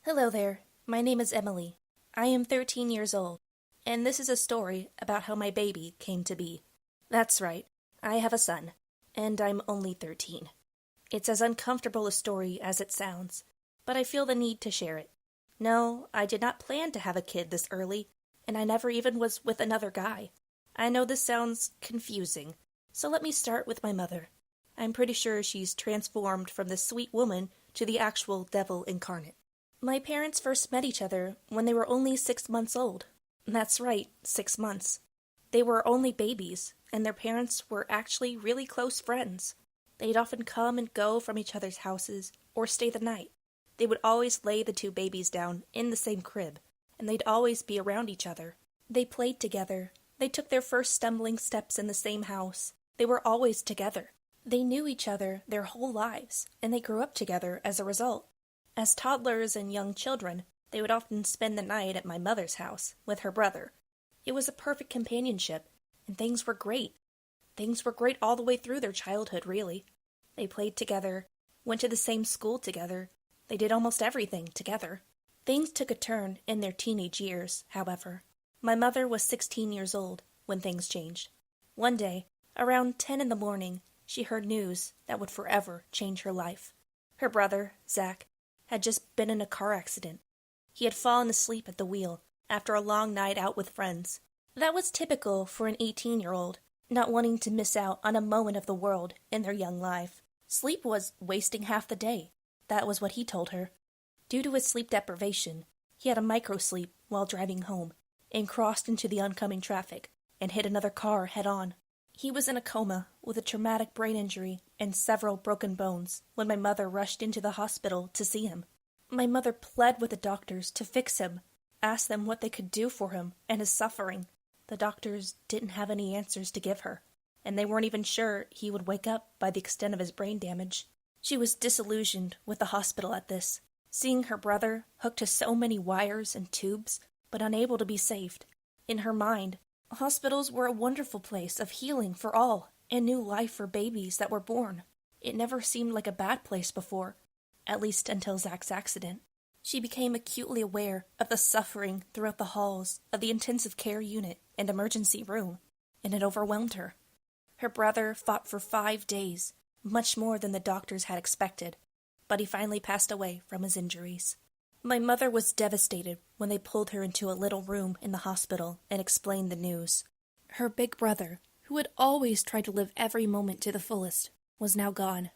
Hello there. My name is Emily. I am 13 years old, and this is a story about how my baby came to be. That's right, I have a son, and I'm only 13. It's as uncomfortable a story as it sounds, but I feel the need to share it. No, I did not plan to have a kid this early, and I never even was with another guy. I know this sounds confusing, so let me start with my mother. I'm pretty sure she's transformed from the sweet woman to the actual devil incarnate. My parents first met each other when they were only 6 months old. That's right, 6 months. They were only babies, and their parents were actually really close friends. They'd often come and go from each other's houses or stay the night. They would always lay the two babies down in the same crib, and they'd always be around each other. They played together. They took their first stumbling steps in the same house. They were always together. They knew each other their whole lives, and they grew up together as a result. As toddlers and young children, they would often spend the night at my mother's house with her brother. It was a perfect companionship, and things were great. Things were great all the way through their childhood, really. They played together, went to the same school together. They did almost everything together. Things took a turn in their teenage years, however. My mother was 16 years old when things changed. One day, around 10 in the morning, she heard news that would forever change her life. Her brother, Zach, had just been in a car accident. He had fallen asleep at the wheel after a long night out with friends. That was typical for an 18-year-old, not wanting to miss out on a moment of the world in their young life. Sleep was wasting half the day. That was what he told her. Due to his sleep deprivation, he had a microsleep while driving home and crossed into the oncoming traffic and hit another car head-on. He was in a coma with a traumatic brain injury and several broken bones when my mother rushed into the hospital to see him. My mother pled with the doctors to fix him, asked them what they could do for him and his suffering. The doctors didn't have any answers to give her, and they weren't even sure he would wake up by the extent of his brain damage. She was disillusioned with the hospital at this, seeing her brother hooked to so many wires and tubes, but unable to be saved. In her mind, hospitals were a wonderful place of healing for all and new life for babies that were born. It never seemed like a bad place before, at least until Zach's accident. She became acutely aware of the suffering throughout the halls of the intensive care unit and emergency room, and it overwhelmed her. Her brother fought for 5 days, much more than the doctors had expected, but he finally passed away from his injuries. My mother was devastated when they pulled her into a little room in the hospital and explained the news. Her big brother, who had always tried to live every moment to the fullest, was now gone.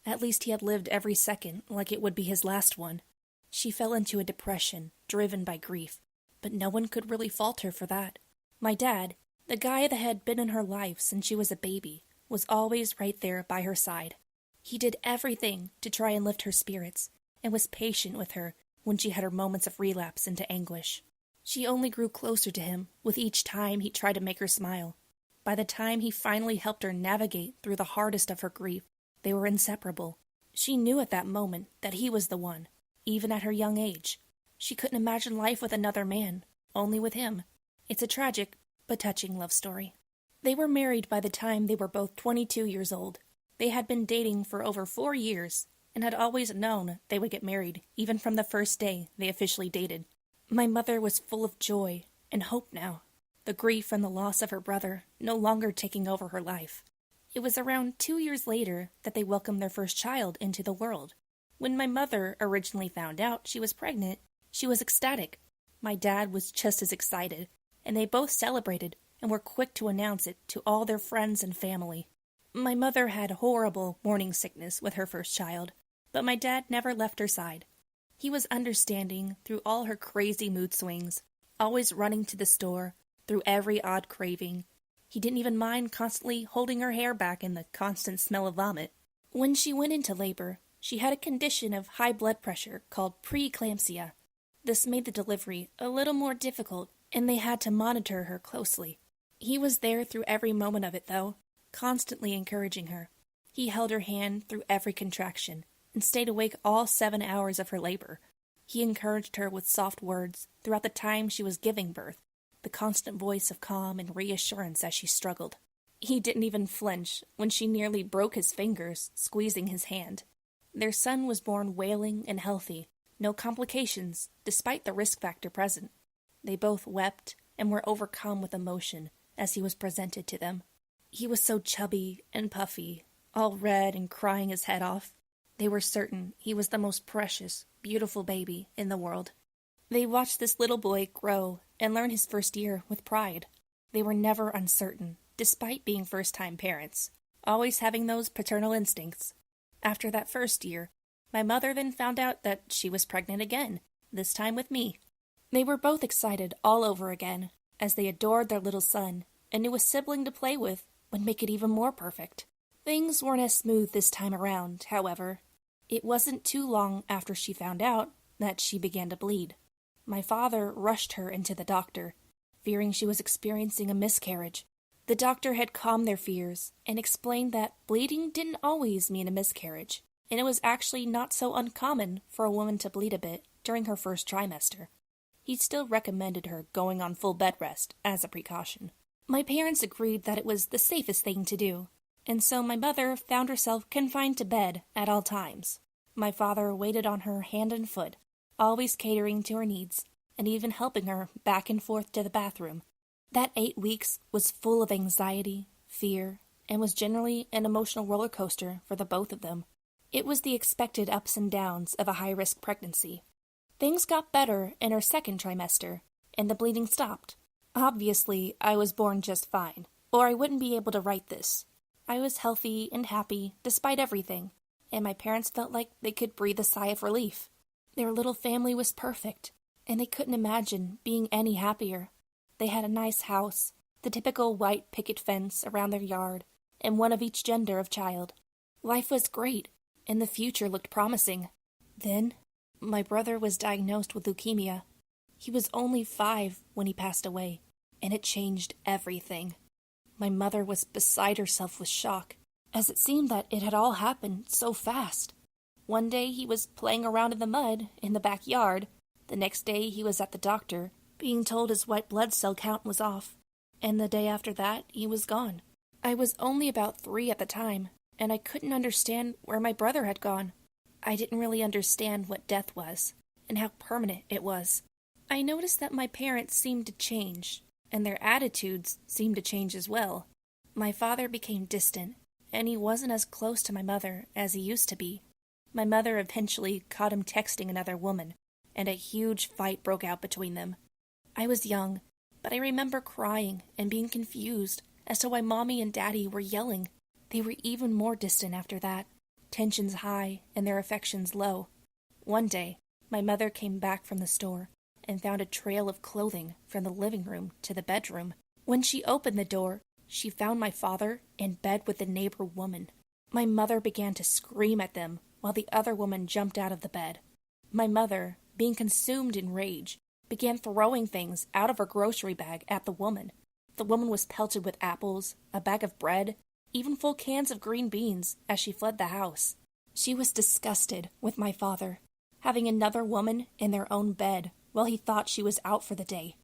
At least he had lived every second like it would be his last one. She fell into a depression, driven by grief, but no one could really fault her for that. My dad, the guy that had been in her life since she was a baby, was always right there by her side. He did everything to try and lift her spirits, and was patient with her when she had her moments of relapse into anguish. She only grew closer to him with each time he tried to make her smile. By the time he finally helped her navigate through the hardest of her grief, they were inseparable. She knew at that moment that he was the one, even at her young age. She couldn't imagine life with another man, only with him. It's a tragic but touching love story. They were married by the time they were both 22 years old. They had been dating for over 4 years, and had always known they would get married, even from the first day they officially dated. My mother was full of joy and hope now, the grief from the loss of her brother no longer taking over her life. It was around 2 years later that they welcomed their first child into the world. When my mother originally found out she was pregnant, she was ecstatic. My dad was just as excited, and they both celebrated and were quick to announce it to all their friends and family. My mother had horrible morning sickness with her first child, but my dad never left her side. He was understanding through all her crazy mood swings, always running to the store, through every odd craving. He didn't even mind constantly holding her hair back in the constant smell of vomit. When she went into labor, she had a condition of high blood pressure called preeclampsia. This made the delivery a little more difficult, and they had to monitor her closely. He was there through every moment of it, though, constantly encouraging her. He held her hand through every contraction, and stayed awake all 7 hours of her labor. He encouraged her with soft words throughout the time she was giving birth, the constant voice of calm and reassurance as she struggled. He didn't even flinch when she nearly broke his fingers, squeezing his hand. Their son was born wailing and healthy, no complications, despite the risk factor present. They both wept and were overcome with emotion as he was presented to them. He was so chubby and puffy, all red and crying his head off. They were certain he was the most precious, beautiful baby in the world. They watched this little boy grow and learn his first year with pride. They were never uncertain, despite being first-time parents, always having those paternal instincts. After that first year, my mother then found out that she was pregnant again, this time with me. They were both excited all over again, as they adored their little son, and knew a sibling to play with would make it even more perfect. Things weren't as smooth this time around, however. It wasn't too long after she found out that she began to bleed. My father rushed her into the doctor, fearing she was experiencing a miscarriage. The doctor had calmed their fears and explained that bleeding didn't always mean a miscarriage, and it was actually not so uncommon for a woman to bleed a bit during her first trimester. He still recommended her going on full bed rest as a precaution. My parents agreed that it was the safest thing to do, and so my mother found herself confined to bed at all times. My father waited on her hand and foot, always catering to her needs, and even helping her back and forth to the bathroom. That 8 weeks was full of anxiety, fear, and was generally an emotional roller coaster for the both of them. It was the expected ups and downs of a high-risk pregnancy. Things got better in her second trimester, and the bleeding stopped. Obviously, I was born just fine, or I wouldn't be able to write this. I was healthy and happy despite everything, and my parents felt like they could breathe a sigh of relief. Their little family was perfect, and they couldn't imagine being any happier. They had a nice house, the typical white picket fence around their yard, and one of each gender of child. Life was great, and the future looked promising. Then, my brother was diagnosed with leukemia. He was only 5 when he passed away, and it changed everything. My mother was beside herself with shock, as it seemed that it had all happened so fast. One day he was playing around in the mud in the backyard. The next day he was at the doctor, being told his white blood cell count was off, and the day after that he was gone. I was only about 3 at the time, and I couldn't understand where my brother had gone. I didn't really understand what death was, and how permanent it was. I noticed that my parents seemed to change, and their attitudes seemed to change as well. My father became distant, and he wasn't as close to my mother as he used to be. My mother eventually caught him texting another woman, and a huge fight broke out between them. I was young, but I remember crying and being confused as to why Mommy and Daddy were yelling. They were even more distant after that, tensions high and their affections low. One day, my mother came back from the store and found a trail of clothing from the living room to the bedroom. When she opened the door, she found my father in bed with the neighbor woman. My mother began to scream at them while the other woman jumped out of the bed. My mother, being consumed in rage, began throwing things out of her grocery bag at the woman. The woman was pelted with apples, a bag of bread, even full cans of green beans as she fled the house. She was disgusted with my father, having another woman in their own bed while he thought she was out for the day.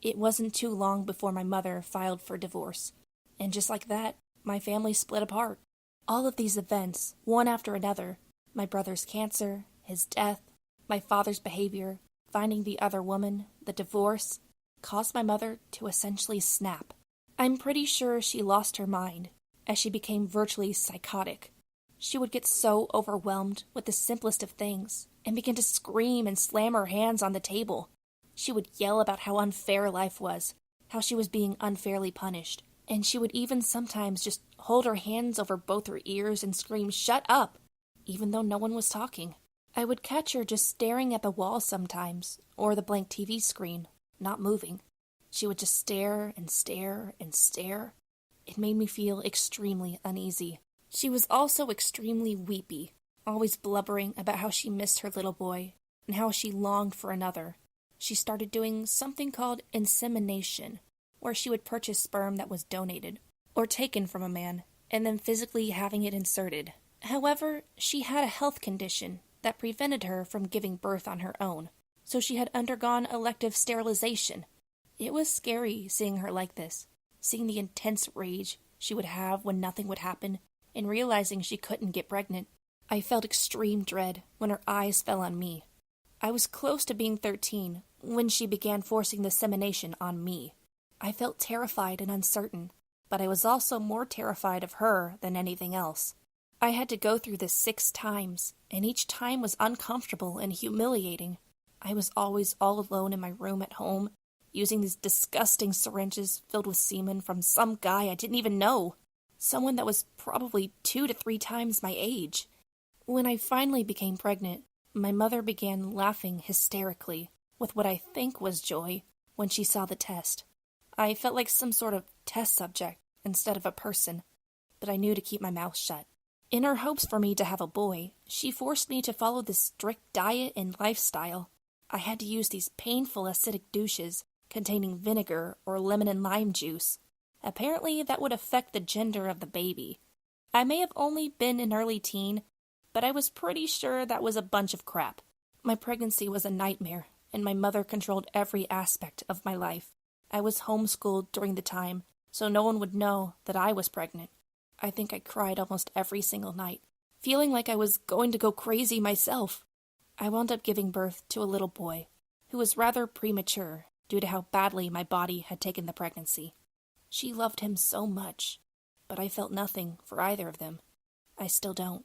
It wasn't too long before my mother filed for divorce, and just like that, my family split apart. All of these events, one after another, my brother's cancer, his death, my father's behavior, finding the other woman, the divorce, caused my mother to essentially snap. I'm pretty sure she lost her mind, as she became virtually psychotic. She would get so overwhelmed with the simplest of things, and begin to scream and slam her hands on the table. She would yell about how unfair life was, how she was being unfairly punished, and she would even sometimes just hold her hands over both her ears and scream, "Shut up!" even though no one was talking. I would catch her just staring at the wall sometimes, or the blank TV screen, not moving. She would just stare and stare and stare. It made me feel extremely uneasy. She was also extremely weepy, always blubbering about how she missed her little boy, and how she longed for another. She started doing something called insemination, where she would purchase sperm that was donated, or taken from a man, and then physically having it inserted. However, she had a health condition that prevented her from giving birth on her own, so she had undergone elective sterilization. It was scary seeing her like this, seeing the intense rage she would have when nothing would happen, and realizing she couldn't get pregnant. I felt extreme dread when her eyes fell on me. I was close to being 13 when she began forcing the insemination on me. I felt terrified and uncertain, but I was also more terrified of her than anything else. I had to go through this 6 times, and each time was uncomfortable and humiliating. I was always all alone in my room at home, using these disgusting syringes filled with semen from some guy I didn't even know, someone that was probably 2 to 3 times my age. When I finally became pregnant, my mother began laughing hysterically, with what I think was joy, when she saw the test. I felt like some sort of test subject instead of a person, but I knew to keep my mouth shut. In her hopes for me to have a boy, she forced me to follow this strict diet and lifestyle. I had to use these painful acidic douches containing vinegar or lemon and lime juice. Apparently that would affect the gender of the baby. I may have only been an early teen, but I was pretty sure that was a bunch of crap. My pregnancy was a nightmare, and my mother controlled every aspect of my life. I was homeschooled during the time, so no one would know that I was pregnant. I think I cried almost every single night, feeling like I was going to go crazy myself. I wound up giving birth to a little boy, who was rather premature due to how badly my body had taken the pregnancy. She loved him so much, but I felt nothing for either of them. I still don't.